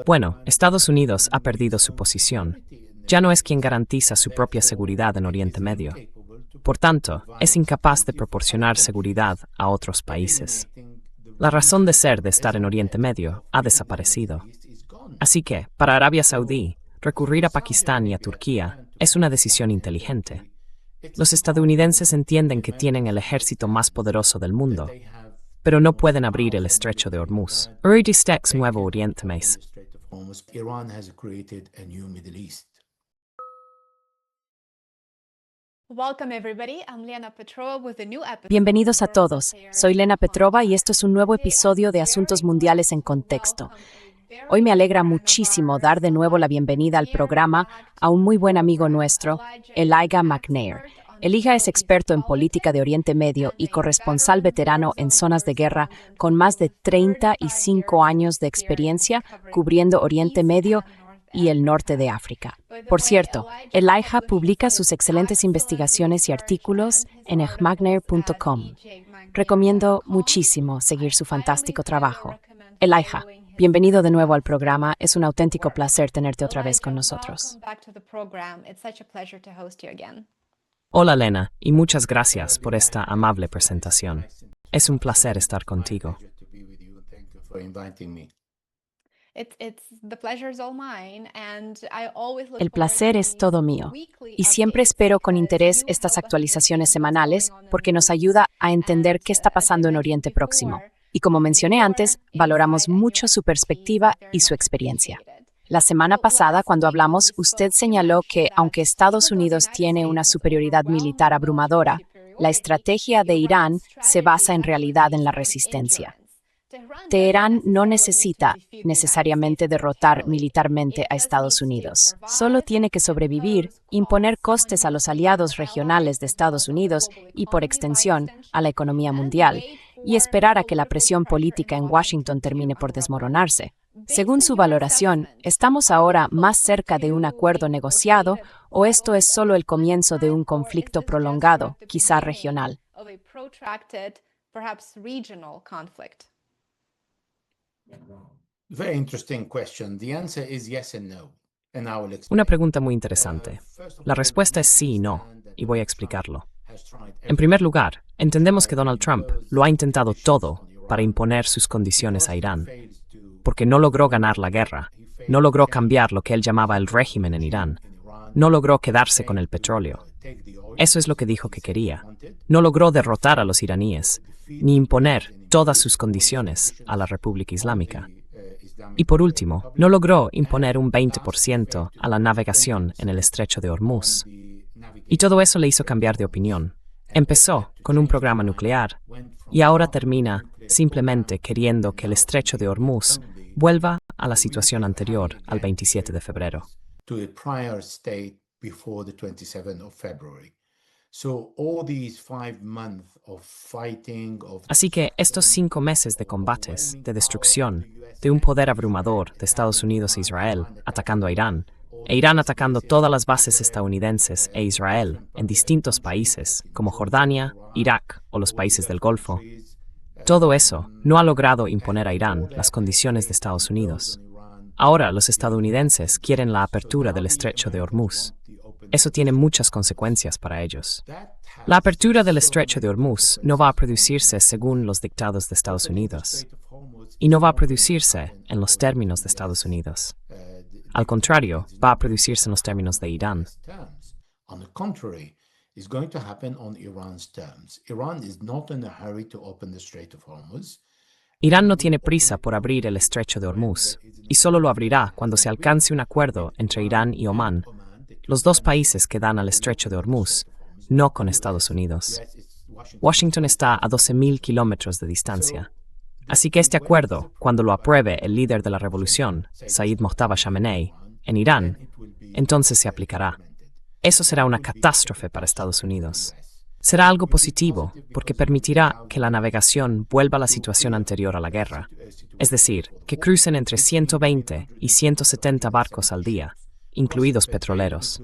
Bueno, Estados Unidos ha perdido su posición. Ya no es quien garantiza su propia seguridad en Oriente Medio. Por tanto, es incapaz de proporcionar seguridad a otros países. La razón de ser de estar en Oriente Medio ha desaparecido. Así que, para Arabia Saudí, recurrir a Pakistán y a Turquía es una decisión inteligente. Los estadounidenses entienden que tienen el ejército más poderoso del mundo, pero no pueden abrir el estrecho de Hormuz. Uridistex Nuevo Oriente Mes. Bienvenidos a todos. Soy Lena Petrova y esto es un nuevo episodio de Asuntos Mundiales en Contexto. Hoy me alegra muchísimo dar de nuevo la bienvenida al programa a un muy buen amigo nuestro, Elijah McNair. Elijah es experto en política de Oriente Medio y corresponsal veterano en zonas de guerra con más de 35 años de experiencia cubriendo Oriente Medio y el norte de África. Por cierto, Elijah publica sus excelentes investigaciones y artículos en ejmagnair.com. Recomiendo muchísimo seguir su fantástico trabajo. Elijah, bienvenido de nuevo al programa. Es un auténtico placer tenerte otra vez con nosotros. Hola Lena, y muchas gracias por esta amable presentación. Es un placer estar contigo. El placer es todo mío. Y siempre espero con interés estas actualizaciones semanales porque nos ayuda a entender qué está pasando en Oriente Próximo. Y como mencioné antes, valoramos mucho su perspectiva y su experiencia. La semana pasada, cuando hablamos, usted señaló que, aunque Estados Unidos tiene una superioridad militar abrumadora, la estrategia de Irán se basa en realidad en la resistencia. Teherán no necesita necesariamente derrotar militarmente a Estados Unidos. Solo tiene que sobrevivir, imponer costes a los aliados regionales de Estados Unidos y, por extensión, a la economía mundial, y esperar a que la presión política en Washington termine por desmoronarse. Según su valoración, ¿estamos ahora más cerca de un acuerdo negociado o esto es solo el comienzo de un conflicto prolongado, quizá regional? Una pregunta muy interesante. La respuesta es sí y no, y voy a explicarlo. En primer lugar, entendemos que Donald Trump lo ha intentado todo para imponer sus condiciones a Irán, porque no logró ganar la guerra, no logró cambiar lo que él llamaba el régimen en Irán, no logró quedarse con el petróleo. Eso es lo que dijo que quería. No logró derrotar a los iraníes, ni imponer todas sus condiciones a la República Islámica. Y por último, no logró imponer un 20% a la navegación en el estrecho de Hormuz. Y todo eso le hizo cambiar de opinión. Empezó con un programa nuclear y ahora termina simplemente queriendo que el estrecho de Hormuz vuelva a la situación anterior al 27 de febrero. Así que estos 5 meses de combates, de destrucción, de un poder abrumador de Estados Unidos e Israel atacando a Irán, e Irán atacando todas las bases estadounidenses e Israel en distintos países, como Jordania, Irak o los países del Golfo, todo eso no ha logrado imponer a Irán las condiciones de Estados Unidos. Ahora los estadounidenses quieren la apertura del estrecho de Hormuz. Eso tiene muchas consecuencias para ellos. La apertura del estrecho de Hormuz no va a producirse según los dictados de Estados Unidos. Y no va a producirse en los términos de Estados Unidos. Al contrario, va a producirse en los términos de Irán. Irán no tiene prisa por abrir el estrecho de Hormuz, y solo lo abrirá cuando se alcance un acuerdo entre Irán y Omán, los dos países que dan al estrecho de Hormuz, no con Estados Unidos. Washington está a 12.000 kilómetros de distancia. Así que este acuerdo, cuando lo apruebe el líder de la revolución, Said Mojtaba Khamenei, en Irán, entonces se aplicará. Eso será una catástrofe para Estados Unidos. Será algo positivo porque permitirá que la navegación vuelva a la situación anterior a la guerra, es decir, que crucen entre 120 y 170 barcos al día, incluidos petroleros.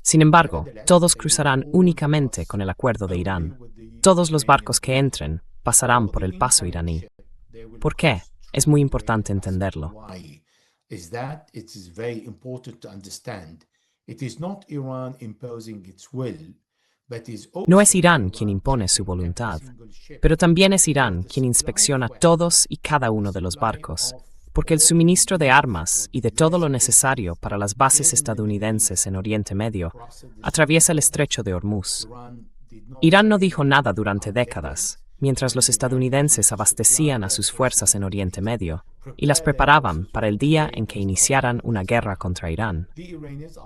Sin embargo, todos cruzarán únicamente con el acuerdo de Irán. Todos los barcos que entren pasarán por el paso iraní. ¿Por qué? Es muy importante entenderlo. No es Irán quien impone su voluntad, pero también es Irán quien inspecciona todos y cada uno de los barcos, porque el suministro de armas y de todo lo necesario para las bases estadounidenses en Oriente Medio atraviesa el estrecho de Hormuz. Irán no dijo nada durante décadas, mientras los estadounidenses abastecían a sus fuerzas en Oriente Medio y las preparaban para el día en que iniciaran una guerra contra Irán.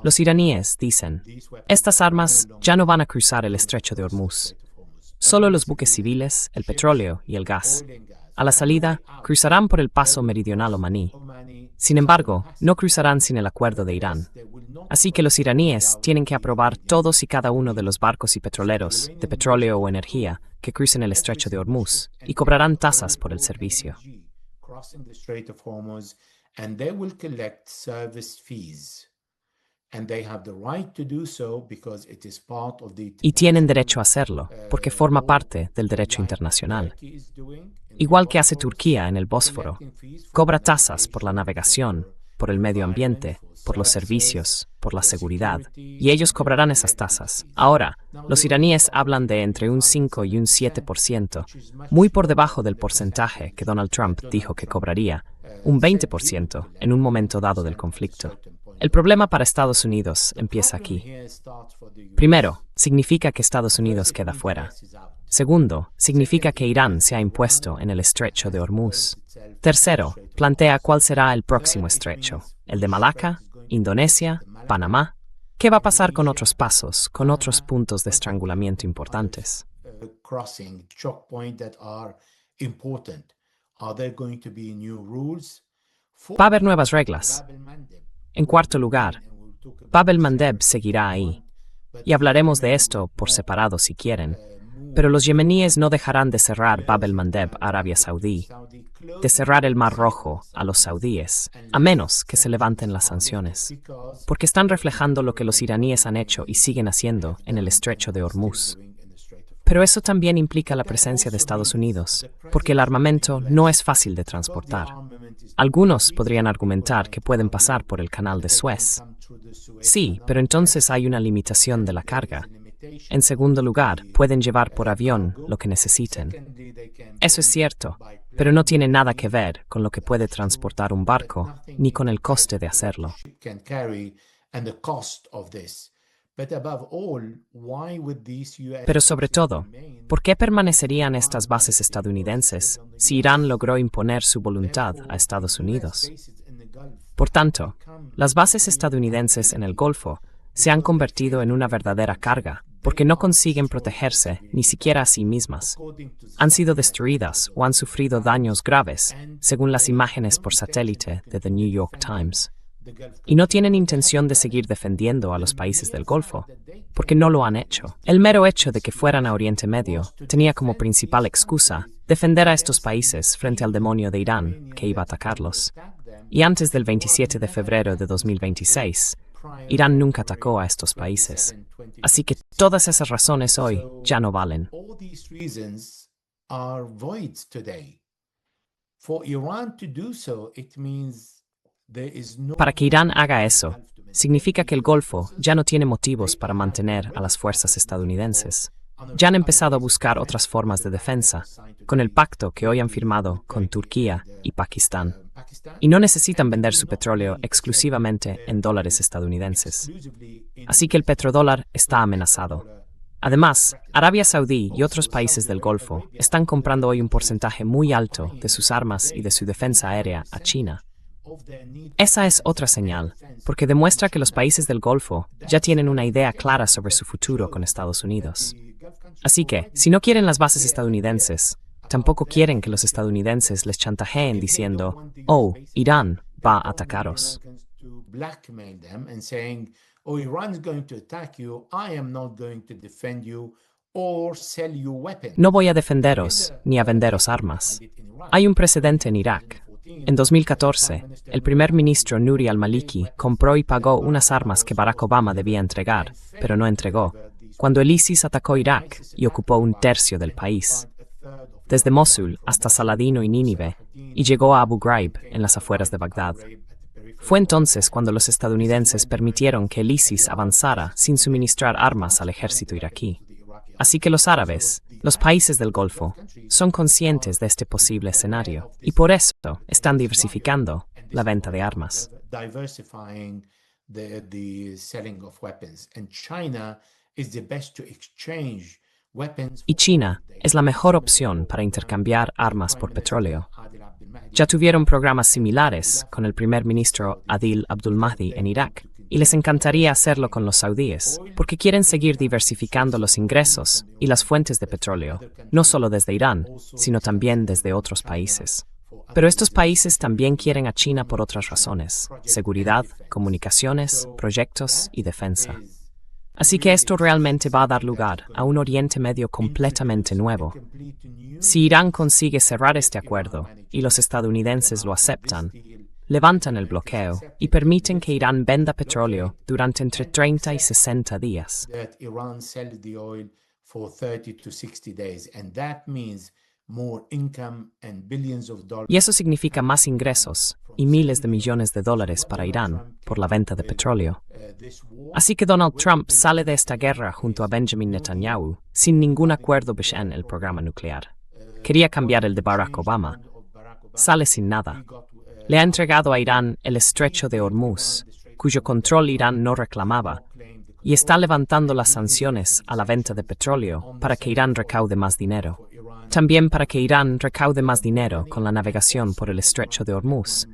Los iraníes dicen, estas armas ya no van a cruzar el estrecho de Hormuz. Solo los buques civiles, el petróleo y el gas. A la salida, cruzarán por el paso meridional omaní. Sin embargo, no cruzarán sin el acuerdo de Irán. Así que los iraníes tienen que aprobar todos y cada uno de los barcos y petroleros, de petróleo o energía, que crucen el estrecho de Hormuz, y cobrarán tasas por el servicio. Y tienen derecho a hacerlo, porque forma parte del derecho internacional. Igual que hace Turquía en el Bósforo, cobra tasas por la navegación, por el medio ambiente, por los servicios, por la seguridad, y ellos cobrarán esas tasas. Ahora, los iraníes hablan de entre un 5 y un 7%, muy por debajo del porcentaje que Donald Trump dijo que cobraría, un 20% en un momento dado del conflicto. El problema para Estados Unidos empieza aquí. Primero, significa que Estados Unidos queda fuera. Segundo, significa que Irán se ha impuesto en el estrecho de Hormuz. Tercero, plantea cuál será el próximo estrecho, el de Malaca, Indonesia, Panamá. ¿Qué va a pasar con otros pasos, con otros puntos de estrangulamiento importantes? Va a haber nuevas reglas. En cuarto lugar, Bab el-Mandeb seguirá ahí. Y hablaremos de esto por separado si quieren. Pero los yemeníes no dejarán de cerrar Bab el-Mandeb a Arabia Saudí, de cerrar el Mar Rojo a los saudíes, a menos que se levanten las sanciones, porque están reflejando lo que los iraníes han hecho y siguen haciendo en el estrecho de Hormuz. Pero eso también implica la presencia de Estados Unidos, porque el armamento no es fácil de transportar. Algunos podrían argumentar que pueden pasar por el canal de Suez. Sí, pero entonces hay una limitación de la carga. En segundo lugar, pueden llevar por avión lo que necesiten. Eso es cierto, pero no tiene nada que ver con lo que puede transportar un barco, ni con el coste de hacerlo. Pero sobre todo, ¿por qué permanecerían estas bases estadounidenses si Irán logró imponer su voluntad a Estados Unidos? Por tanto, las bases estadounidenses en el Golfo se han convertido en una verdadera carga, porque no consiguen protegerse ni siquiera a sí mismas. Han sido destruidas o han sufrido daños graves, según las imágenes por satélite de The New York Times. Y no tienen intención de seguir defendiendo a los países del Golfo, porque no lo han hecho. El mero hecho de que fueran a Oriente Medio tenía como principal excusa defender a estos países frente al demonio de Irán que iba a atacarlos. Y antes del 27 de febrero de 2026, Irán nunca atacó a estos países. Así que todas esas razones hoy ya no valen. Para que Irán haga eso, significa que el Golfo ya no tiene motivos para mantener a las fuerzas estadounidenses. Ya han empezado a buscar otras formas de defensa, con el pacto que hoy han firmado con Turquía y Pakistán. Y no necesitan vender su petróleo exclusivamente en dólares estadounidenses. Así que el petrodólar está amenazado. Además, Arabia Saudí y otros países del Golfo están comprando hoy un porcentaje muy alto de sus armas y de su defensa aérea a China. Esa es otra señal, porque demuestra que los países del Golfo ya tienen una idea clara sobre su futuro con Estados Unidos. Así que, si no quieren las bases estadounidenses, tampoco quieren que los estadounidenses les chantajeen diciendo, oh, Irán va a atacaros. No voy a defenderos ni a venderos armas. Hay un precedente en Irak. En 2014, el primer ministro Nouri al-Maliki compró y pagó unas armas que Barack Obama debía entregar, pero no entregó, cuando el ISIS atacó Irak y ocupó un tercio del país. desde Mosul hasta Saladino y Nínive, y llegó a Abu Ghraib, en las afueras de Bagdad. Fue entonces cuando los estadounidenses permitieron que el ISIS avanzara sin suministrar armas al ejército iraquí. Así que los árabes, los países del Golfo, son conscientes de este posible escenario y por eso están diversificando la venta de armas. Y China es la mejor opción para intercambiar armas por petróleo. Ya tuvieron programas similares con el primer ministro Adil Abdul Mahdi en Irak, y les encantaría hacerlo con los saudíes, porque quieren seguir diversificando los ingresos y las fuentes de petróleo, no solo desde Irán, sino también desde otros países. Pero estos países también quieren a China por otras razones: seguridad, comunicaciones, proyectos y defensa. Así que esto realmente va a dar lugar a un Oriente Medio completamente nuevo. Si Irán consigue cerrar este acuerdo y los estadounidenses lo aceptan, levantan el bloqueo y permiten que Irán venda petróleo durante entre 30 y 60 días. Y eso significa más ingresos y miles de millones de dólares para Irán por la venta de petróleo. Así que Donald Trump sale de esta guerra junto a Benjamin Netanyahu sin ningún acuerdo en el programa nuclear. Quería cambiar el de Barack Obama. Sale sin nada. Le ha entregado a Irán el estrecho de Hormuz, cuyo control Irán no reclamaba, y está levantando las sanciones a la venta de petróleo para que Irán recaude más dinero. También para que Irán recaude más dinero con la navegación por el estrecho de Hormuz,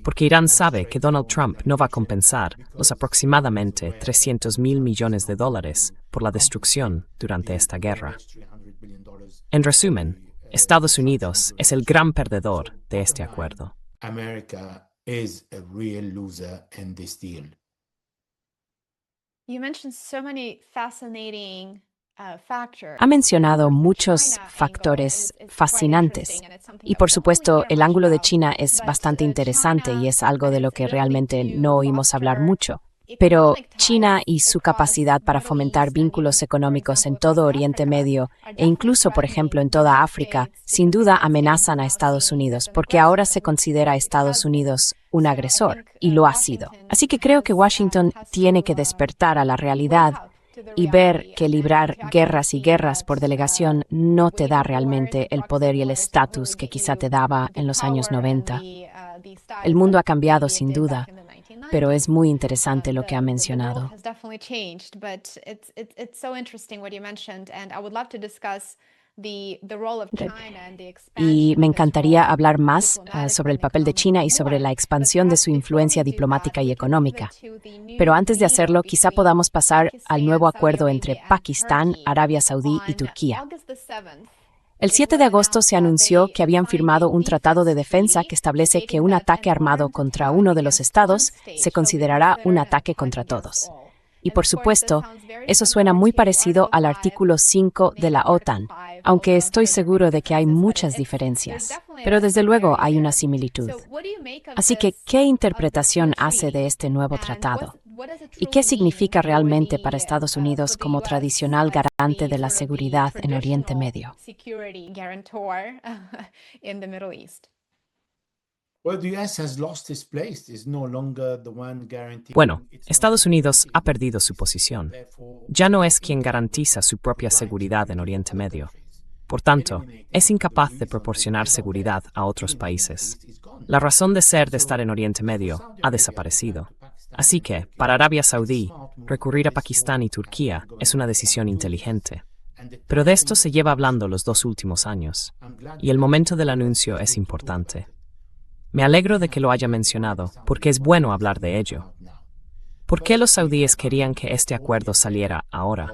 porque Irán sabe que Donald Trump no va a compensar los aproximadamente 300.000 millones de dólares por la destrucción durante esta guerra. En resumen, Estados Unidos es el gran perdedor de este acuerdo. America is a real loser in this deal. You mentioned so many fascinating Ha mencionado muchos factores fascinantes y por supuesto el ángulo de China es bastante interesante y es algo de lo que realmente no oímos hablar mucho. Pero China y su capacidad para fomentar vínculos económicos en todo Oriente Medio e incluso, por ejemplo, en toda África, sin duda amenazan a Estados Unidos, porque ahora se considera a Estados Unidos un agresor, y lo ha sido. Así que creo que Washington tiene que despertar a la realidad y ver que librar guerras y guerras por delegación no te da realmente el poder y el estatus que quizá te daba en los años 90. El mundo ha cambiado sin duda, pero es muy interesante lo que ha mencionado. Y me encantaría hablar más sobre el papel de China y sobre la expansión de su influencia diplomática y económica. Pero antes de hacerlo, quizá podamos pasar al nuevo acuerdo entre Pakistán, Arabia Saudí y Turquía. El 7 de agosto se anunció que habían firmado un tratado de defensa que establece que un ataque armado contra uno de los estados se considerará un ataque contra todos. Y por supuesto, eso suena muy parecido al artículo 5 de la OTAN, aunque estoy seguro de que hay muchas diferencias. Pero desde luego hay una similitud. Así que, ¿qué interpretación hace de este nuevo tratado? ¿Y qué significa realmente para Estados Unidos como tradicional garante de la seguridad en Oriente Medio? Bueno, Estados Unidos ha perdido su posición. Ya no es quien garantiza su propia seguridad en Oriente Medio. Por tanto, es incapaz de proporcionar seguridad a otros países. La razón de ser de estar en Oriente Medio ha desaparecido. Así que, para Arabia Saudí, recurrir a Pakistán y Turquía es una decisión inteligente. Pero de esto se lleva hablando los 2 últimos años, y el momento del anuncio es importante. Me alegro de que lo haya mencionado, porque es bueno hablar de ello. ¿Por qué los saudíes querían que este acuerdo saliera ahora?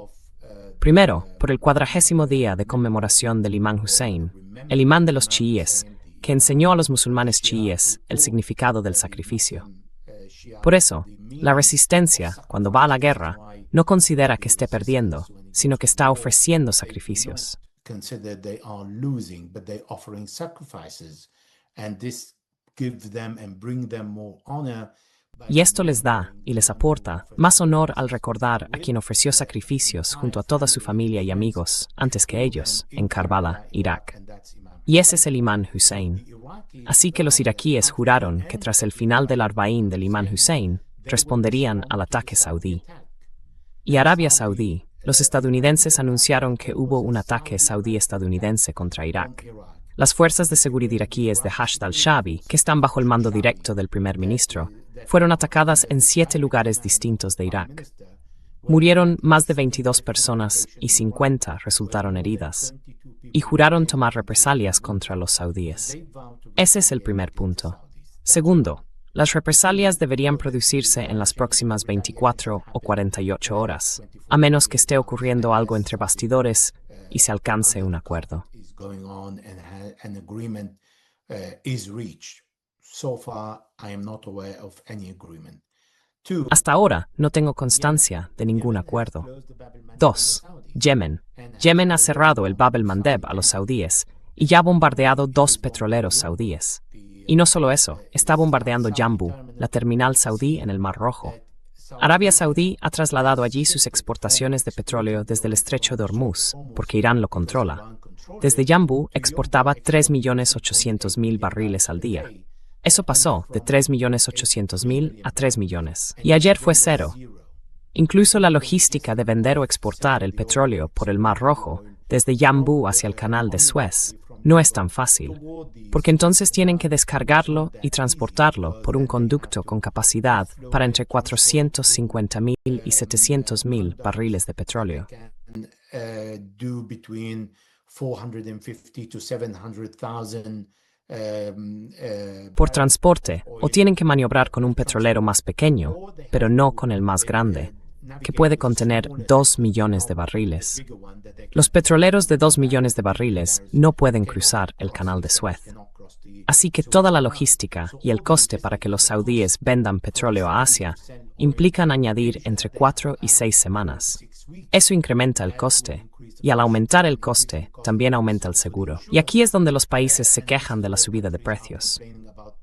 Primero, por el 40º día de conmemoración del imán Hussein, el imán de los chiíes, que enseñó a los musulmanes chiíes el significado del sacrificio. Por eso, la resistencia, cuando va a la guerra, no considera que esté perdiendo, sino que está ofreciendo sacrificios. Y esto les da, y les aporta, más honor al recordar a quien ofreció sacrificios junto a toda su familia y amigos, antes que ellos, en Karbala, Irak. Y ese es el Imam Hussein. Así que los iraquíes juraron que tras el final del Arbaín del Imam Hussein, responderían al ataque saudí. Y Arabia Saudí, los estadounidenses anunciaron que hubo un ataque saudí-estadounidense contra Irak. Las fuerzas de seguridad iraquíes de Hashd al-Shaabi, que están bajo el mando directo del primer ministro, fueron atacadas en 7 lugares distintos de Irak. Murieron más de 22 personas y 50 resultaron heridas, y juraron tomar represalias contra los saudíes. Ese es el primer punto. Segundo, las represalias deberían producirse en las próximas 24 o 48 horas, a menos que esté ocurriendo algo entre bastidores y se alcance un acuerdo. Hasta ahora no tengo constancia de ningún acuerdo. 2. Yemen. Yemen ha cerrado el Bab el-Mandeb a los saudíes y ya ha bombardeado 2 petroleros saudíes. Y no solo eso, está bombardeando Jambu, la terminal saudí en el Mar Rojo. Arabia Saudí ha trasladado allí sus exportaciones de petróleo desde el estrecho de Hormuz, porque Irán lo controla. Desde Jambu exportaba 3.800.000 barriles al día. Eso pasó de 3.800.000 a 3 millones. Y ayer fue 0. Incluso la logística de vender o exportar el petróleo por el Mar Rojo, desde Jambu hacia el canal de Suez, no es tan fácil, porque entonces tienen que descargarlo y transportarlo por un conducto con capacidad para entre 450.000 y 700.000 barriles de petróleo. Por transporte, o tienen que maniobrar con un petrolero más pequeño, pero no con el más grande, que puede contener 2 millones de barriles. Los petroleros de 2 millones de barriles no pueden cruzar el canal de Suez. Así que toda la logística y el coste para que los saudíes vendan petróleo a Asia implican añadir entre 4 y 6 semanas. Eso incrementa el coste, y al aumentar el coste, también aumenta el seguro. Y aquí es donde los países se quejan de la subida de precios.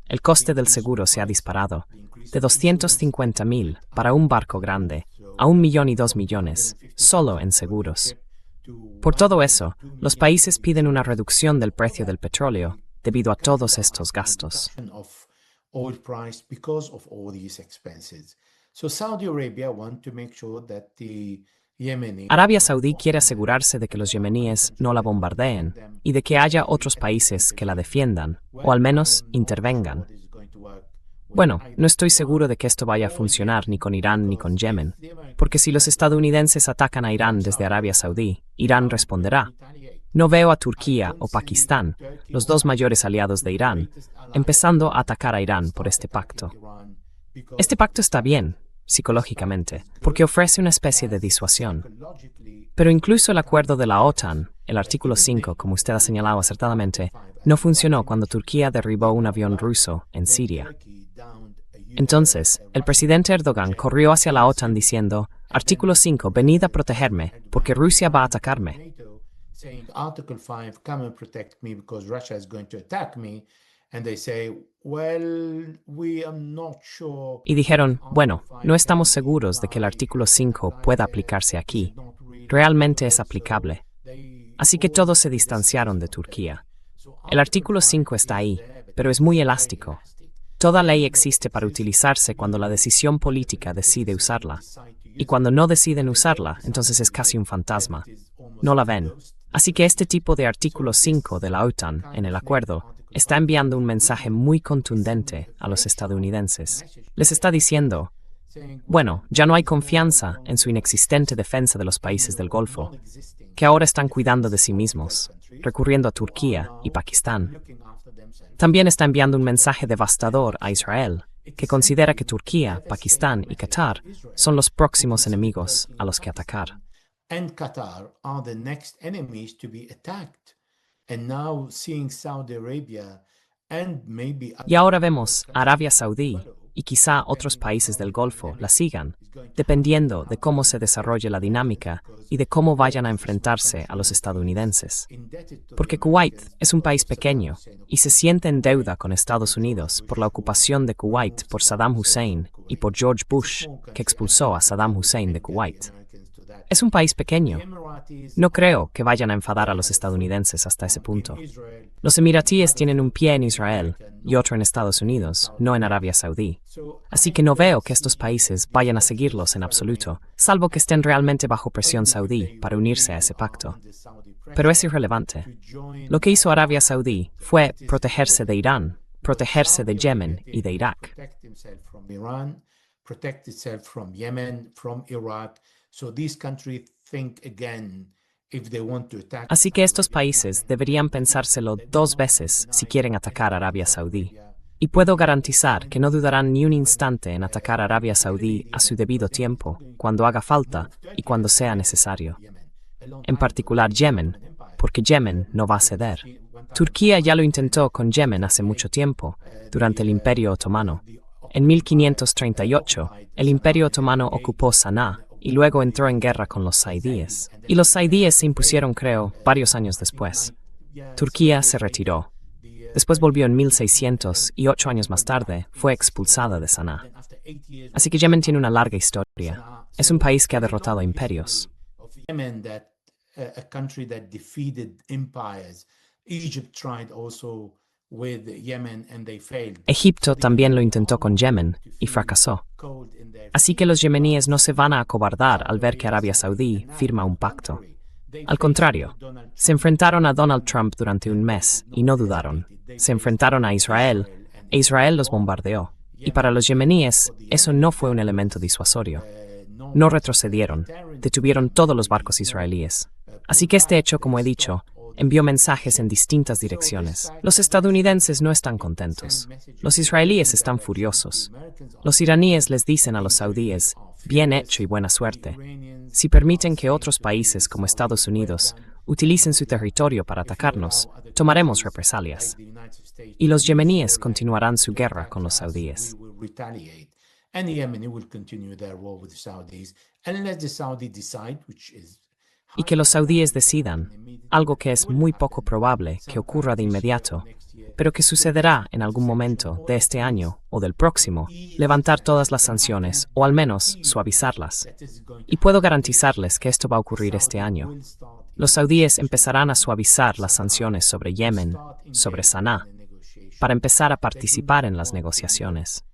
El coste del seguro se ha disparado, de 250.000 para un barco grande, a 1 millón y 2 millones, solo en seguros. Por todo eso, los países piden una reducción del precio del petróleo debido a todos estos gastos. Arabia Saudí quiere asegurarse de que los yemeníes no la bombardeen y de que haya otros países que la defiendan, o al menos intervengan. Bueno, no estoy seguro de que esto vaya a funcionar ni con Irán ni con Yemen, porque si los estadounidenses atacan a Irán desde Arabia Saudí, Irán responderá. No veo a Turquía o Pakistán, los 2 mayores aliados de Irán, empezando a atacar a Irán por este pacto. Este pacto está bien, psicológicamente, porque ofrece una especie de disuasión. Pero incluso el acuerdo de la OTAN, el artículo 5, como usted ha señalado acertadamente, no funcionó cuando Turquía derribó un avión ruso en Siria. Entonces, el presidente Erdogan corrió hacia la OTAN diciendo, artículo 5, venid a protegerme, porque Rusia va a atacarme. Y dijeron, bueno, no estamos seguros de que el artículo 5 pueda aplicarse aquí. Realmente es aplicable. Así que todos se distanciaron de Turquía. El artículo 5 está ahí, pero es muy elástico. Toda ley existe para utilizarse cuando la decisión política decide usarla. Y cuando no deciden usarla, entonces es casi un fantasma. No la ven. Así que este tipo de artículo 5 de la OTAN, en el acuerdo, está enviando un mensaje muy contundente a los estadounidenses. Les está diciendo, bueno, ya no hay confianza en su inexistente defensa de los países del Golfo, que ahora están cuidando de sí mismos, recurriendo a Turquía y Pakistán. También está enviando un mensaje devastador a Israel, que considera que Turquía, Pakistán y Qatar son los próximos enemigos a los que atacar. Y ahora vemos a Arabia Saudí y quizá otros países del Golfo la sigan, dependiendo de cómo se desarrolle la dinámica y de cómo vayan a enfrentarse a los estadounidenses. Porque Kuwait es un país pequeño y se siente en deuda con Estados Unidos por la ocupación de Kuwait por Saddam Hussein y por George Bush, que expulsó a Saddam Hussein de Kuwait. Es un país pequeño. No creo que vayan a enfadar a los estadounidenses hasta ese punto. Los emiratíes tienen un pie en Israel y otro en Estados Unidos, no en Arabia Saudí. Así que no veo que estos países vayan a seguirlos en absoluto, salvo que estén realmente bajo presión saudí para unirse a ese pacto. Pero es irrelevante. Lo que hizo Arabia Saudí fue protegerse de Irán, protegerse de Yemen y de Irak. Así que estos países deberían pensárselo 2 veces si quieren atacar a Arabia Saudí. Y puedo garantizar que no dudarán ni un instante en atacar a Arabia Saudí a su debido tiempo, cuando haga falta y cuando sea necesario. En particular Yemen, porque Yemen no va a ceder. Turquía ya lo intentó con Yemen hace mucho tiempo, durante el Imperio Otomano. En 1538, el Imperio Otomano ocupó Saná y luego entró en guerra con los saidíes. Y los saidíes se impusieron, creo, varios años después. Turquía se retiró. Después volvió en 1600 y 8 años más tarde fue expulsada de Saná. Así que Yemen tiene una larga historia. Es un país que ha derrotado a imperios. Egipto también lo intentó con Yemen y fracasó. Así que los yemeníes no se van a acobardar al ver que Arabia Saudí firma un pacto. Al contrario, se enfrentaron a Donald Trump durante un mes y no dudaron. Se enfrentaron a Israel e Israel los bombardeó. Y para los yemeníes, eso no fue un elemento disuasorio. No retrocedieron, detuvieron todos los barcos israelíes. Así que este hecho, como he dicho, envió mensajes en distintas direcciones. Los estadounidenses no están contentos. Los israelíes están furiosos. Los iraníes les dicen a los saudíes, bien hecho y buena suerte. Si permiten que otros países como Estados Unidos utilicen su territorio para atacarnos, tomaremos represalias. Y los yemeníes continuarán su guerra con los saudíes. Y que los saudíes decidan, algo que es muy poco probable que ocurra de inmediato, pero que sucederá en algún momento de este año o del próximo, levantar todas las sanciones o al menos suavizarlas. Y puedo garantizarles que esto va a ocurrir este año. Los saudíes empezarán a suavizar las sanciones sobre Yemen, sobre Saná, para empezar a participar en las negociaciones.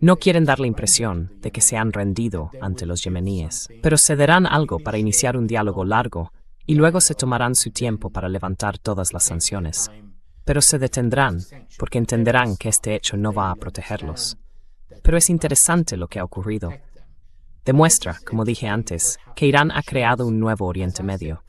No quieren dar la impresión de que se han rendido ante los yemeníes, pero cederán algo para iniciar un diálogo largo y luego se tomarán su tiempo para levantar todas las sanciones. Pero se detendrán porque entenderán que este hecho no va a protegerlos. Pero es interesante lo que ha ocurrido. Demuestra, como dije antes, que Irán ha creado un nuevo Oriente Medio.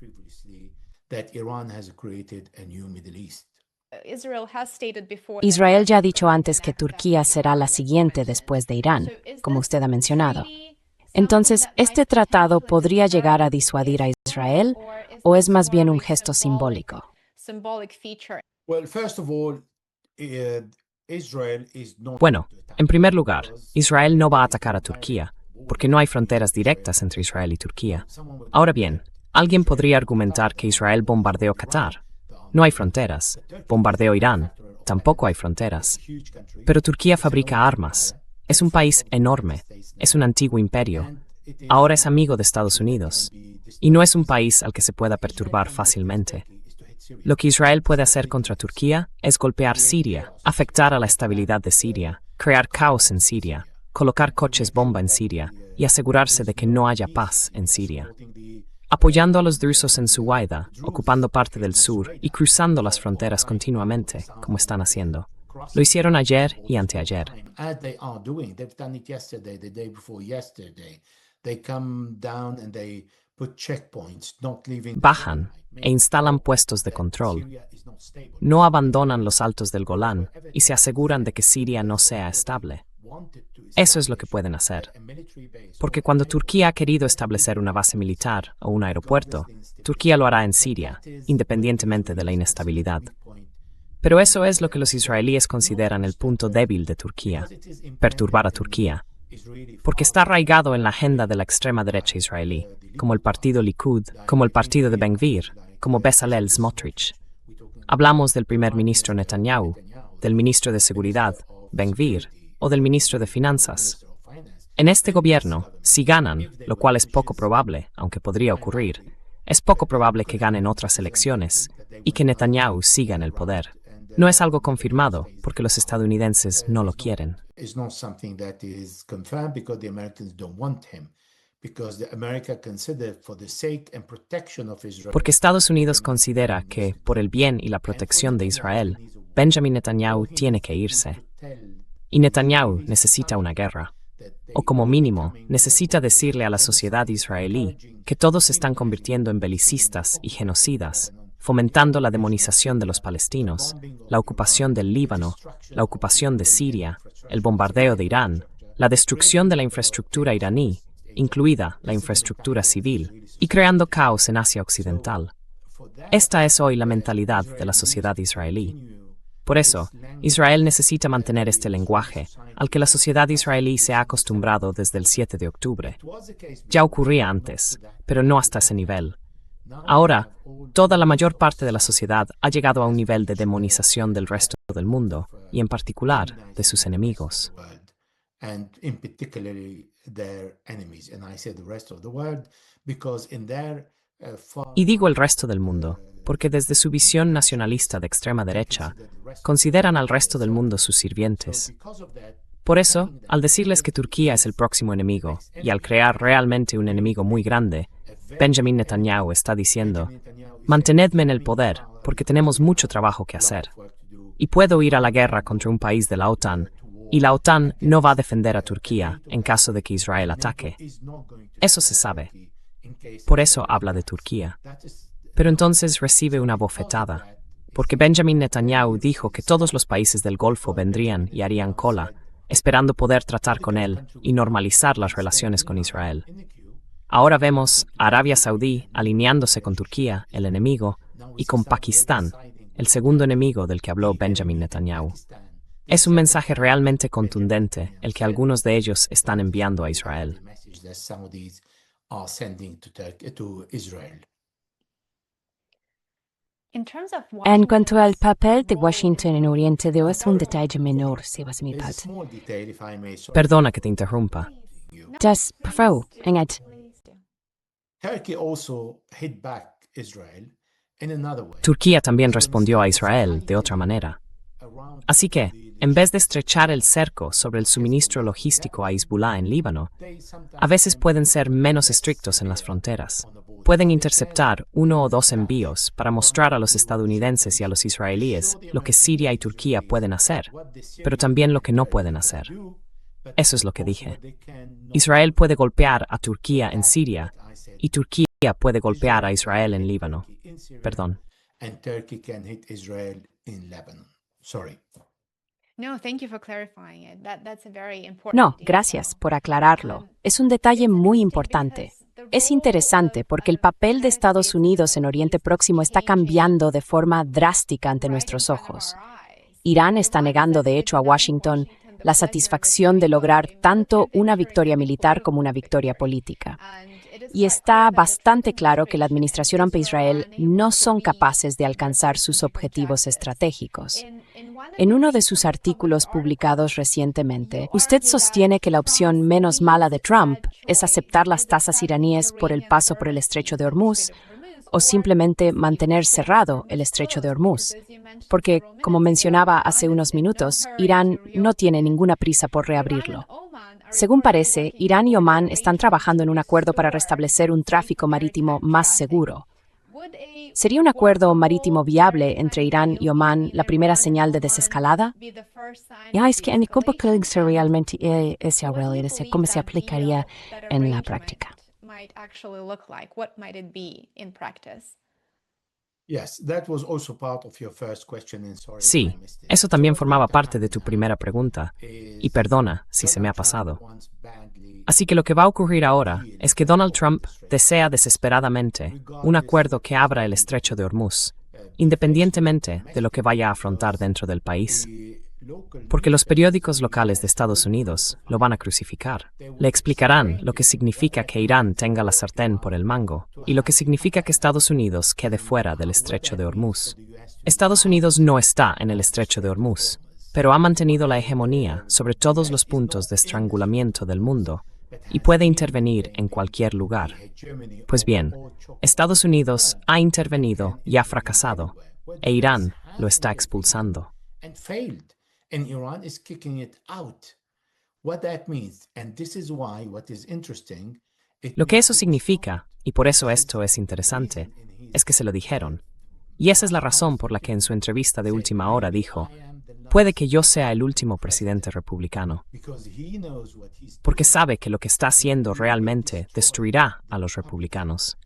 Israel ya ha dicho antes que Turquía será la siguiente después de Irán, como usted ha mencionado. Entonces, ¿este tratado podría llegar a disuadir a Israel o es más bien un gesto simbólico? Bueno, en primer lugar, Israel no va a atacar a Turquía, porque no hay fronteras directas entre Israel y Turquía. Ahora bien, alguien podría argumentar que Israel bombardeó Qatar. No hay fronteras. Bombardeó Irán. Tampoco hay fronteras. Pero Turquía fabrica armas. Es un país enorme. Es un antiguo imperio. Ahora es amigo de Estados Unidos. Y no es un país al que se pueda perturbar fácilmente. Lo que Israel puede hacer contra Turquía es golpear Siria, afectar a la estabilidad de Siria, crear caos en Siria, colocar coches bomba en Siria y asegurarse de que no haya paz en Siria. Apoyando a los drusos en Suwaida, ocupando parte del sur y cruzando las fronteras continuamente, como están haciendo. Lo hicieron ayer y anteayer. Bajan e instalan puestos de control. No abandonan los altos del Golán y se aseguran de que Siria no sea estable. Eso es lo que pueden hacer. Porque cuando Turquía ha querido establecer una base militar o un aeropuerto, Turquía lo hará en Siria, independientemente de la inestabilidad. Pero eso es lo que los israelíes consideran el punto débil de Turquía, perturbar a Turquía, porque está arraigado en la agenda de la extrema derecha israelí, como el partido Likud, como el partido de Ben-Gvir, como Bezalel Smotrich. Hablamos del primer ministro Netanyahu, del ministro de Seguridad, Ben-Gvir, o del ministro de Finanzas. En este gobierno, si ganan, lo cual es poco probable, aunque podría ocurrir, es poco probable que ganen otras elecciones y que Netanyahu siga en el poder. No es algo confirmado porque los estadounidenses no lo quieren. Porque Estados Unidos considera que, por el bien y la protección de Israel, Benjamin Netanyahu tiene que irse. Y Netanyahu necesita una guerra. O como mínimo, necesita decirle a la sociedad israelí que todos se están convirtiendo en belicistas y genocidas, fomentando la demonización de los palestinos, la ocupación del Líbano, la ocupación de Siria, el bombardeo de Irán, la destrucción de la infraestructura iraní, incluida la infraestructura civil, y creando caos en Asia Occidental. Esta es hoy la mentalidad de la sociedad israelí. Por eso, Israel necesita mantener este lenguaje, al que la sociedad israelí se ha acostumbrado desde el 7 de octubre. Ya ocurría antes, pero no hasta ese nivel. Ahora, toda la mayor parte de la sociedad ha llegado a un nivel de demonización del resto del mundo, y en particular de sus enemigos. Y digo el resto del mundo, porque desde su visión nacionalista de extrema derecha, consideran al resto del mundo sus sirvientes. Por eso, al decirles que Turquía es el próximo enemigo, y al crear realmente un enemigo muy grande, Benjamin Netanyahu está diciendo: mantenedme en el poder, porque tenemos mucho trabajo que hacer. Y puedo ir a la guerra contra un país de la OTAN, y la OTAN no va a defender a Turquía en caso de que Israel ataque. Eso se sabe. Por eso habla de Turquía. Pero entonces recibe una bofetada, porque Benjamin Netanyahu dijo que todos los países del Golfo vendrían y harían cola, esperando poder tratar con él y normalizar las relaciones con Israel. Ahora vemos a Arabia Saudí alineándose con Turquía, el enemigo, y con Pakistán, el segundo enemigo del que habló Benjamin Netanyahu. Es un mensaje realmente contundente el que algunos de ellos están enviando a Israel. En cuanto al papel de Washington en Oriente, es un detalle menor, si vas a mi parte. Perdona que te interrumpa. Das Frau, Engad. Turquía también respondió a Israel de otra manera. Así que, en vez de estrechar el cerco sobre el suministro logístico a Hezbollah en Líbano, a veces pueden ser menos estrictos en las fronteras. Pueden interceptar 1 o 2 envíos para mostrar a los estadounidenses y a los israelíes lo que Siria y Turquía pueden hacer, pero también lo que no pueden hacer. Eso es lo que dije. Israel puede golpear a Turquía en Siria y Turquía puede golpear a Israel en Líbano. Perdón. No, gracias por aclararlo. Es un detalle muy importante. Es interesante porque el papel de Estados Unidos en Oriente Próximo está cambiando de forma drástica ante nuestros ojos. Irán está negando, de hecho, a Washington la satisfacción de lograr tanto una victoria militar como una victoria política. Y está bastante claro que la administración ante Israel no son capaces de alcanzar sus objetivos estratégicos. En uno de sus artículos publicados recientemente, usted sostiene que la opción menos mala de Trump es aceptar las tasas iraníes por el paso por el Estrecho de Hormuz o simplemente mantener cerrado el Estrecho de Hormuz, porque, como mencionaba hace unos minutos, Irán no tiene ninguna prisa por reabrirlo. Según parece, Irán y Omán están trabajando en un acuerdo para restablecer un tráfico marítimo más seguro. ¿Sería un acuerdo marítimo viable entre Irán y Omán la primera señal de desescalada? Ya, es que en cómo realmente cómo se aplicaría en la práctica. Sí, eso también formaba parte de tu primera pregunta, y perdona si se me ha pasado. Así que lo que va a ocurrir ahora es que Donald Trump desea desesperadamente un acuerdo que abra el Estrecho de Hormuz, independientemente de lo que vaya a afrontar dentro del país. Porque los periódicos locales de Estados Unidos lo van a crucificar. Le explicarán lo que significa que Irán tenga la sartén por el mango y lo que significa que Estados Unidos quede fuera del estrecho de Hormuz. Estados Unidos no está en el estrecho de Hormuz, pero ha mantenido la hegemonía sobre todos los puntos de estrangulamiento del mundo y puede intervenir en cualquier lugar. Pues bien, Estados Unidos ha intervenido y ha fracasado, e Irán lo está expulsando. And Iran is kicking it out. What that means, and this is why what is interesting, Lo que eso significa, y por eso esto es interesante, es que se lo dijeron. Y esa es la razón por la que en su entrevista de última hora dijo, puede que yo sea el último presidente republicano, porque sabe que lo que está haciendo realmente destruirá a los republicanos.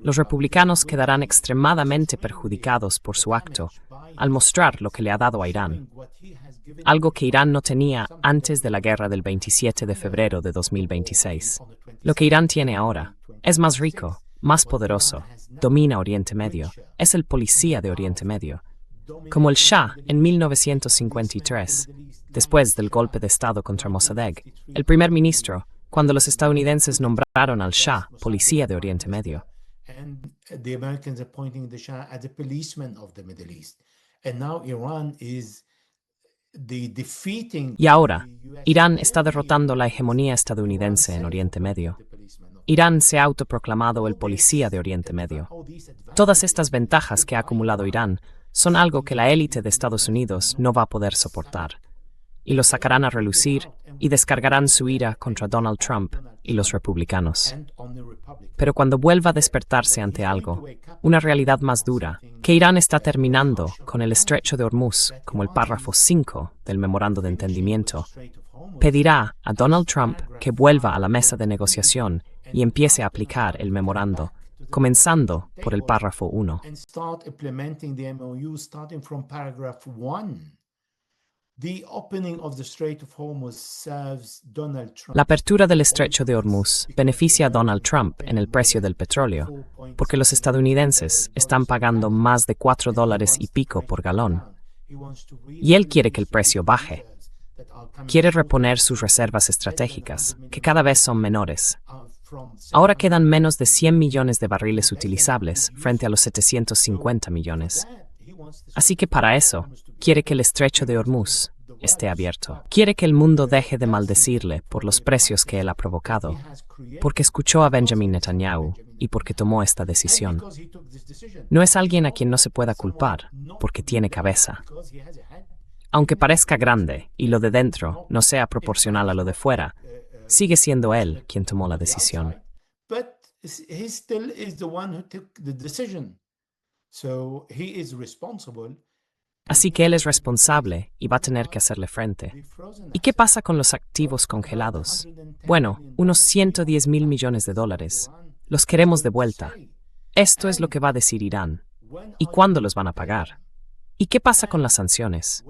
Los republicanos quedarán extremadamente perjudicados por su acto al mostrar lo que le ha dado a Irán, algo que Irán no tenía antes de la guerra del 27 de febrero de 2026. Lo que Irán tiene ahora es más rico, más poderoso, domina Oriente Medio, es el policía de Oriente Medio. Como el Shah en 1953, después del golpe de Estado contra Mossadegh, el primer ministro, cuando los estadounidenses nombraron al Shah policía de Oriente Medio. and the Americans appointing the Shah as a policeman of the Middle East. And now Iran is Y ahora, Irán está derrotando la hegemonía estadounidense en Oriente Medio. Irán se ha autoproclamado el policía de Oriente Medio. Todas estas ventajas que ha acumulado Irán son algo que la élite de Estados Unidos no va a poder soportar, y lo sacarán a relucir y descargarán su ira contra Donald Trump y los republicanos. Pero cuando vuelva a despertarse ante algo, una realidad más dura, que Irán está terminando con el estrecho de Hormuz como el párrafo 5 del memorando de entendimiento, pedirá a Donald Trump que vuelva a la mesa de negociación y empiece a aplicar el memorando, comenzando por el párrafo 1. La apertura del estrecho de Hormuz beneficia a Donald Trump en el precio del petróleo, porque los estadounidenses están pagando más de $4 y pico por galón. Y él quiere que el precio baje. Quiere reponer sus reservas estratégicas, que cada vez son menores. Ahora quedan menos de 100 millones de barriles utilizables frente a los 750 millones. Así que para eso, quiere que el estrecho de Hormuz esté abierto. Quiere que el mundo deje de maldecirle por los precios que él ha provocado, porque escuchó a Benjamin Netanyahu y porque tomó esta decisión. No es alguien a quien no se pueda culpar, porque tiene cabeza. Aunque parezca grande y lo de dentro no sea proporcional a lo de fuera, sigue siendo él quien tomó la decisión. Así que él es responsable y va a tener que hacerle frente. ¿Y qué pasa con los activos congelados? Bueno, unos 110.000 millones de dólares. Los queremos de vuelta. Esto es lo que va a decir Irán. ¿Y cuándo los van a pagar? ¿Y qué pasa con las sanciones?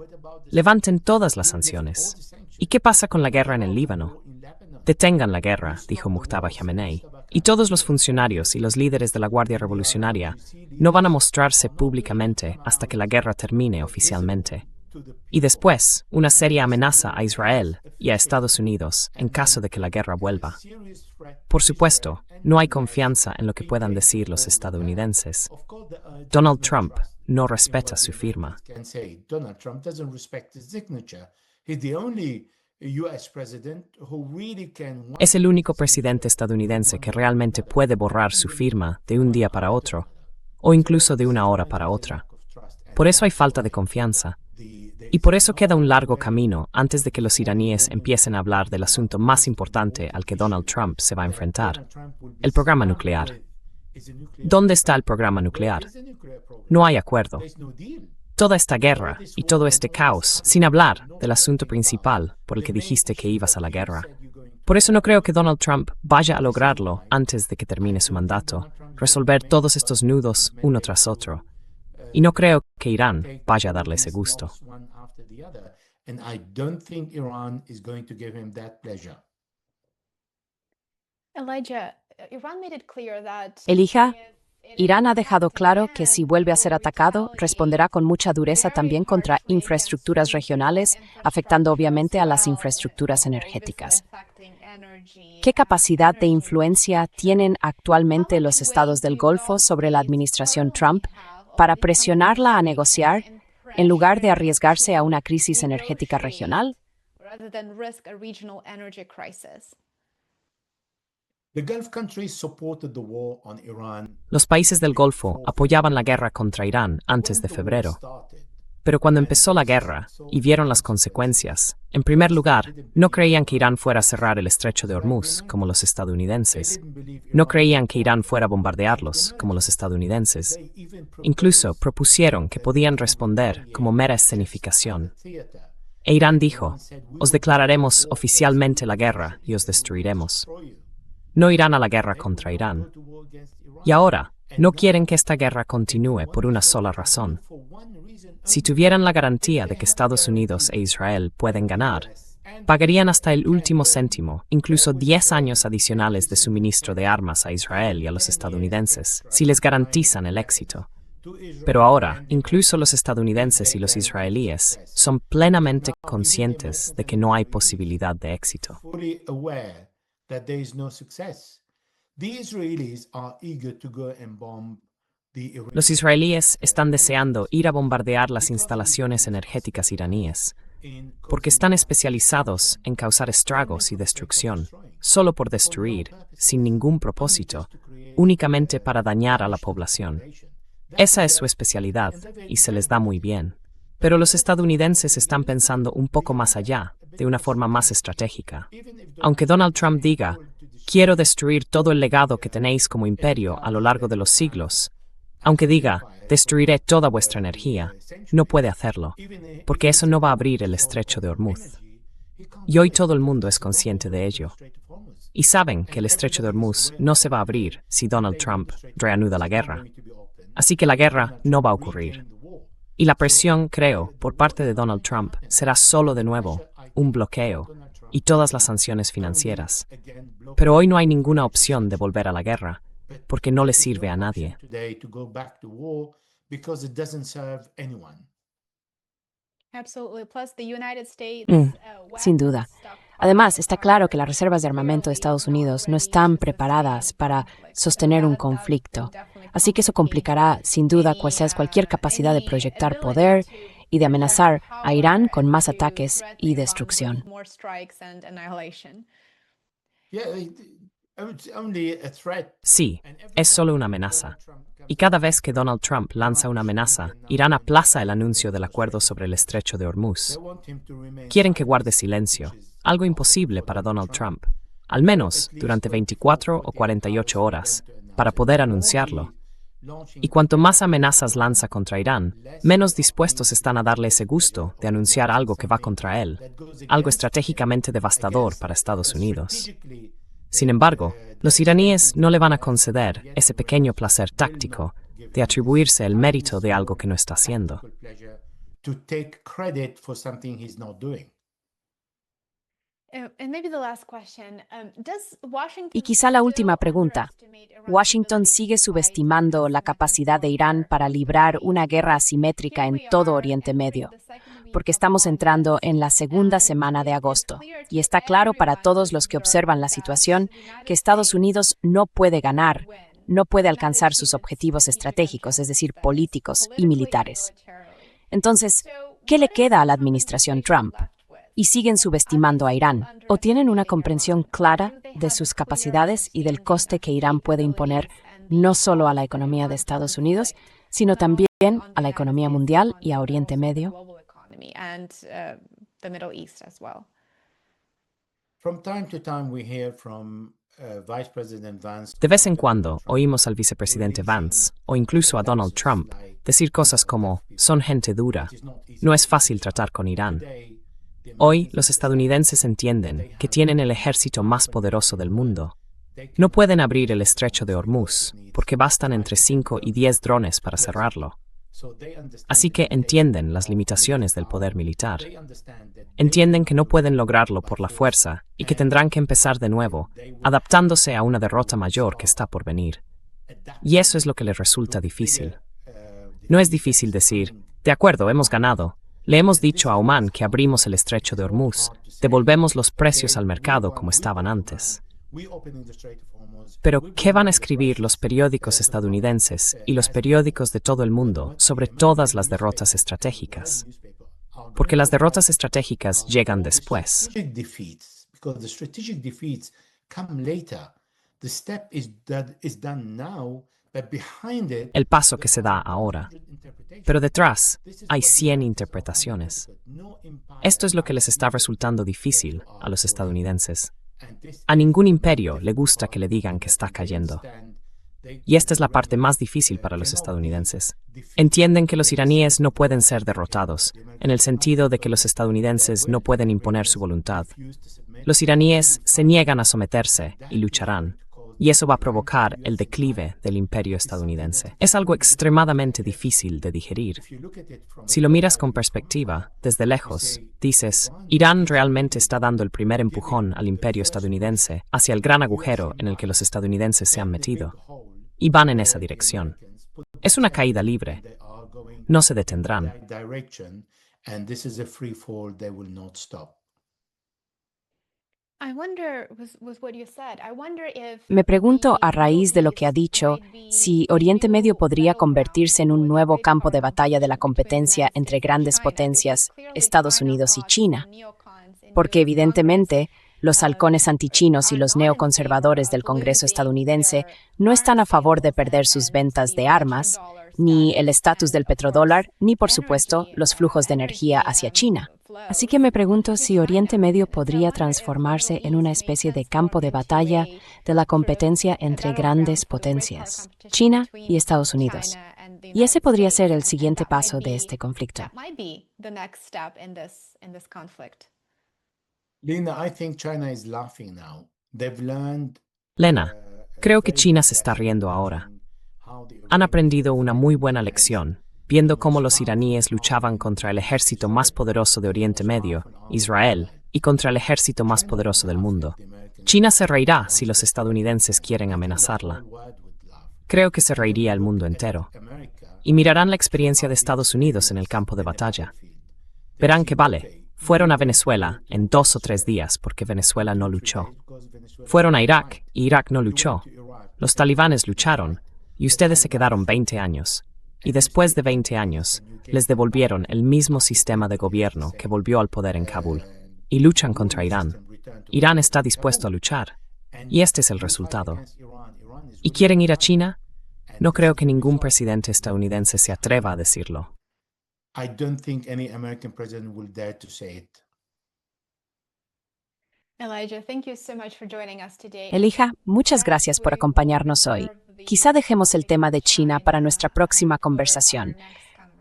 Levanten todas las sanciones. ¿Y qué pasa con la guerra en el Líbano? Detengan la guerra, dijo Mujtaba Khamenei, y todos los funcionarios y los líderes de la Guardia Revolucionaria no van a mostrarse públicamente hasta que la guerra termine oficialmente. Y después, una seria amenaza a Israel y a Estados Unidos en caso de que la guerra vuelva. Por supuesto, no hay confianza en lo que puedan decir los estadounidenses. Donald Trump no respeta su firma. Es el único presidente estadounidense que realmente puede borrar su firma de un día para otro, o incluso de una hora para otra. Por eso hay falta de confianza. Y por eso queda un largo camino antes de que los iraníes empiecen a hablar del asunto más importante al que Donald Trump se va a enfrentar, el programa nuclear. ¿Dónde está el programa nuclear? No hay acuerdo. Toda esta guerra y todo este caos, sin hablar del asunto principal por el que dijiste que ibas a la guerra. Por eso no creo que Donald Trump vaya a lograrlo antes de que termine su mandato, resolver todos estos nudos uno tras otro. Y no creo que Irán vaya a darle ese gusto. Elijah, Irán ha dejado claro que si vuelve a ser atacado, responderá con mucha dureza también contra infraestructuras regionales, afectando obviamente a las infraestructuras energéticas. ¿Qué capacidad de influencia tienen actualmente los estados del Golfo sobre la administración Trump para presionarla a negociar en lugar de arriesgarse a una crisis energética regional? Los países del Golfo apoyaban la guerra contra Irán antes de febrero. Pero cuando empezó la guerra y vieron las consecuencias, en primer lugar, no creían que Irán fuera a cerrar el estrecho de Hormuz, como los estadounidenses. No creían que Irán fuera a bombardearlos, como los estadounidenses. Incluso propusieron que podían responder como mera escenificación. E Irán dijo, os declararemos oficialmente la guerra y os destruiremos. No irán a la guerra contra Irán. Y ahora, no quieren que esta guerra continúe por una sola razón. Si tuvieran la garantía de que Estados Unidos e Israel pueden ganar, pagarían hasta el último céntimo, incluso 10 años adicionales de suministro de armas a Israel y a los estadounidenses, si les garantizan el éxito. Pero ahora, incluso los estadounidenses y los israelíes son plenamente conscientes de que no hay posibilidad de éxito. Los israelíes están deseando ir a bombardear las instalaciones energéticas iraníes, porque están especializados en causar estragos y destrucción, solo por destruir, sin ningún propósito, únicamente para dañar a la población. Esa es su especialidad, y se les da muy bien. Pero los estadounidenses están pensando un poco más allá, de una forma más estratégica. Aunque Donald Trump diga, quiero destruir todo el legado que tenéis como imperio a lo largo de los siglos, aunque diga, destruiré toda vuestra energía, no puede hacerlo, porque eso no va a abrir el estrecho de Hormuz. Y hoy todo el mundo es consciente de ello. Y saben que el estrecho de Hormuz no se va a abrir si Donald Trump reanuda la guerra. Así que la guerra no va a ocurrir. Y la presión, creo, por parte de Donald Trump será solo de nuevo un bloqueo y todas las sanciones financieras. Pero hoy no hay ninguna opción de volver a la guerra, porque no le sirve a nadie. Sin duda. Además, está claro que las reservas de armamento de Estados Unidos no están preparadas para sostener un conflicto. Así que eso complicará, sin duda, cualquier capacidad de proyectar poder y de amenazar a Irán con más ataques y destrucción. Sí, es solo una amenaza. Y cada vez que Donald Trump lanza una amenaza, Irán aplaza el anuncio del acuerdo sobre el estrecho de Hormuz. Quieren que guarde silencio, algo imposible para Donald Trump, al menos durante 24 o 48 horas, para poder anunciarlo. Y cuanto más amenazas lanza contra Irán, menos dispuestos están a darle ese gusto de anunciar algo que va contra él, algo estratégicamente devastador para Estados Unidos. Sin embargo, los iraníes no le van a conceder ese pequeño placer táctico de atribuirse el mérito de algo que no está haciendo. Y quizá la última pregunta. ¿Washington sigue subestimando la capacidad de Irán para librar una guerra asimétrica en todo Oriente Medio? Porque estamos entrando en la segunda semana de agosto, y está claro para todos los que observan la situación que Estados Unidos no puede ganar, no puede alcanzar sus objetivos estratégicos, es decir, políticos y militares. Entonces, ¿qué le queda a la administración Trump? ¿Y siguen subestimando a Irán? ¿O tienen una comprensión clara de sus capacidades y del coste que Irán puede imponer no solo a la economía de Estados Unidos, sino también a la economía mundial y a Oriente Medio? De vez en cuando oímos al vicepresidente Vance, o incluso a Donald Trump, decir cosas como, son gente dura, no es fácil tratar con Irán. Hoy, los estadounidenses entienden que tienen el ejército más poderoso del mundo. No pueden abrir el estrecho de Hormuz, porque bastan entre 5 y 10 drones para cerrarlo. Así que entienden las limitaciones del poder militar. Entienden que no pueden lograrlo por la fuerza y que tendrán que empezar de nuevo, adaptándose a una derrota mayor que está por venir. Y eso es lo que les resulta difícil. No es difícil decir, de acuerdo, hemos ganado. Le hemos dicho a Omán que abrimos el estrecho de Hormuz, devolvemos los precios al mercado como estaban antes. Pero, ¿qué van a escribir los periódicos estadounidenses y los periódicos de todo el mundo sobre todas las derrotas estratégicas? Porque las derrotas estratégicas llegan después. El paso que se da ahora. Pero detrás hay 100 interpretaciones. Esto es lo que les está resultando difícil a los estadounidenses. A ningún imperio le gusta que le digan que está cayendo. Y esta es la parte más difícil para los estadounidenses. Entienden que los iraníes no pueden ser derrotados, en el sentido de que los estadounidenses no pueden imponer su voluntad. Los iraníes se niegan a someterse y lucharán, y eso va a provocar el declive del imperio estadounidense. Es algo extremadamente difícil de digerir. Si lo miras con perspectiva, desde lejos, dices, Irán realmente está dando el primer empujón al imperio estadounidense hacia el gran agujero en el que los estadounidenses se han metido. Y van en esa dirección. Es una caída libre. No se detendrán. Me pregunto, a raíz de lo que ha dicho, si Oriente Medio podría convertirse en un nuevo campo de batalla de la competencia entre grandes potencias, Estados Unidos y China. Porque evidentemente, los halcones antichinos y los neoconservadores del Congreso estadounidense no están a favor de perder sus ventas de armas, ni el estatus del petrodólar, ni por supuesto los flujos de energía hacia China. Así que me pregunto si Oriente Medio podría transformarse en una especie de campo de batalla de la competencia entre grandes potencias, China y Estados Unidos. Y ese podría ser el siguiente paso de este conflicto. Lena, creo que China se está riendo ahora. Han aprendido una muy buena lección, viendo cómo los iraníes luchaban contra el ejército más poderoso de Oriente Medio, Israel, y contra el ejército más poderoso del mundo. China se reirá si los estadounidenses quieren amenazarla. Creo que se reiría el mundo entero. Y mirarán la experiencia de Estados Unidos en el campo de batalla. Verán que vale, fueron a Venezuela en 2 o 3 días porque Venezuela no luchó. Fueron a Irak y Irak no luchó. Los talibanes lucharon y ustedes se quedaron 20 años. Y después de 20 años, les devolvieron el mismo sistema de gobierno que volvió al poder en Kabul. Y luchan contra Irán. Irán está dispuesto a luchar. Y este es el resultado. ¿Y quieren ir a China? No creo que ningún presidente estadounidense se atreva a decirlo. Elijah, muchas gracias por acompañarnos hoy. Quizá dejemos el tema de China para nuestra próxima conversación.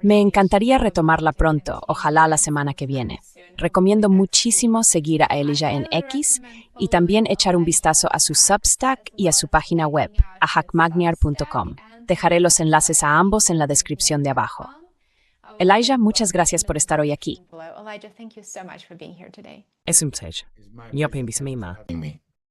Me encantaría retomarla pronto, ojalá la semana que viene. Recomiendo muchísimo seguir a Elijah en X y también echar un vistazo a su Substack y a su página web, ahakmagniar.com. Dejaré los enlaces a ambos en la descripción de abajo. Elijah, muchas gracias por estar hoy aquí. Es un placer. Yo